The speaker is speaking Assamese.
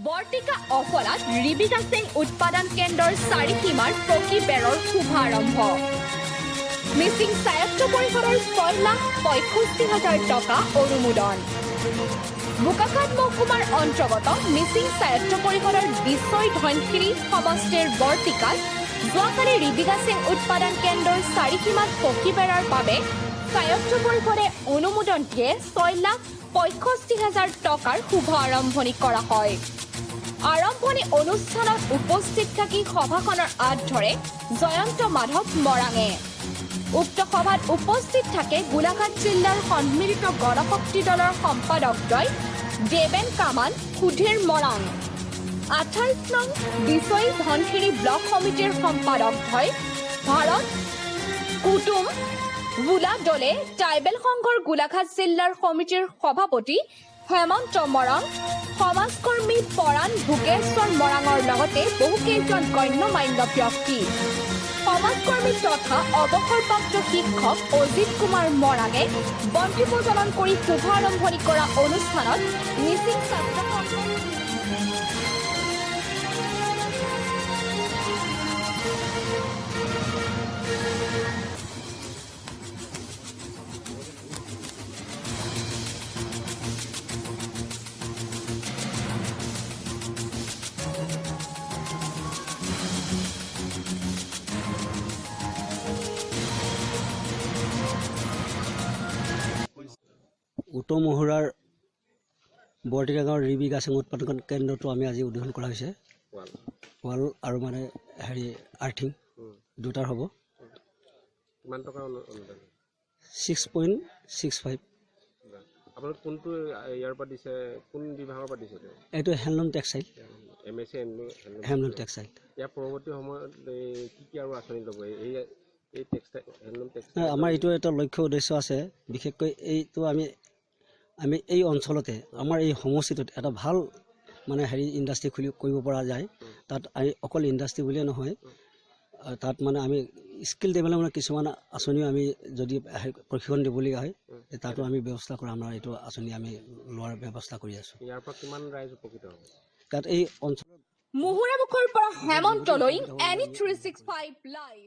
বৰ্তিকা অফলাত ৰিবিকা সিং উৎপাদন কেন্দ্ৰৰ চাৰিসীমাৰ পকী বেৰৰ শুভাৰম্ভ। মিচিং স্বায়ত্ত পৰিষদৰ 6,65,000 টকা অনুমোদন। বোকাখাট মহকুমাৰ অন্তৰ্গত মিচিং স্বায়ত্ত পৰিষদৰ বিশ্বই ধনশিৰি সমষ্টিৰ বৰ্তিকাত যোৱাকালি ৰিবিকা সিং উৎপাদন কেন্দ্ৰৰ চাৰিসীমাত পকী বেৰাৰ বাবে স্বায়ত্ত পৰিষদে অনুমোদন দিয়ে 6,65,000 টকাৰ শুভ আৰম্ভণি কৰা হয়। আৰম্ভণি অনুষ্ঠানত উপস্থিত থাকি সভাখনৰ আঁত ধৰে জয়ন্ত মাধৱ মৰাঙে। উক্ত সভাত উপস্থিত থাকে গোলাঘাট জিলাৰ সন্মিলিত গণশক্তি দলৰ সম্পাদকদ্বয় দেবেন কামান সুধীৰ মৰাং, 28 নং বিশ্বই ধনশিৰি ব্লক সমিতিৰ সম্পাদকদ্বয় ভাৰত কুটুম বুলা দলে, ট্ৰাইবেল সংঘৰ গোলাঘাট জিলাৰ সমিতিৰ সভাপতি হেমন্ত মৰাং, সমাজকৰ্মী পৰাণ ভোগেশ্বৰ মৰাঙৰ লগতে বহুকেইজন গণ্যমান্য ব্যক্তি। সমাজকৰ্মী তথা অৱসৰপ্ৰাপ্ত শিক্ষক অজিত কুমাৰ মৰাঙে বন্তি প্ৰজ্বলন কৰি শুভাৰম্ভণি কৰা অনুষ্ঠানত মিচিং ছাত্ৰ উত্তৰ মহুৰাৰ বৰ্তিকা গাঁৱৰ ৰিবিকা সিং উৎপাদন কেন্দ্ৰটো আমি আজি উদ্বোধন কৰা হৈছে। ৱাল আৰু মানে হেৰি আৰ্থিং দুটাৰ হ'ব। কিমান টকা অনুদান? 6.65। আপোনালোক কোনটো ইয়াৰ পৰা দিছে, কোন বিভাগৰ পৰা দিছে? এইটো handloom textile. MSc handloom textile. ইয়াৰ পৰৱৰ্তী সময়ত কি আৰু আঁচনি ল'ব? এই টেক্সটাইল হেণ্ডলুম টেক্সটাইল আমাৰ এইটো এটা লক্ষ্য উদ্দেশ্য আছে। বিশেষকৈ এইটো আমি এই অঞ্চলতে আমাৰ এই সমষ্টিটোত এটা ভাল মানে হেৰি ইণ্ডাষ্ট্ৰি কৰিব পৰা যায়। তাত অকল ইণ্ডাষ্ট্ৰি বুলিয়ে নহয়, তাত মানে আমি স্কিল ডেভেলপমেণ্ট কিছুমান আঁচনিও আমি যদি প্ৰশিক্ষণ দিবলগীয়া হয় তাতো আমি ব্যৱস্থা কৰা আমাৰ এইটো আঁচনি আমি লোৱাৰ ব্যৱস্থা কৰি আছোঁ। ইয়াৰ পৰা কিমান ৰাইজ উপকৃত হ'ব? তাত এই অঞ্চলত মুহুৰামুখৰ পৰা হেমন্ত লৈ NE 365 লাইভ।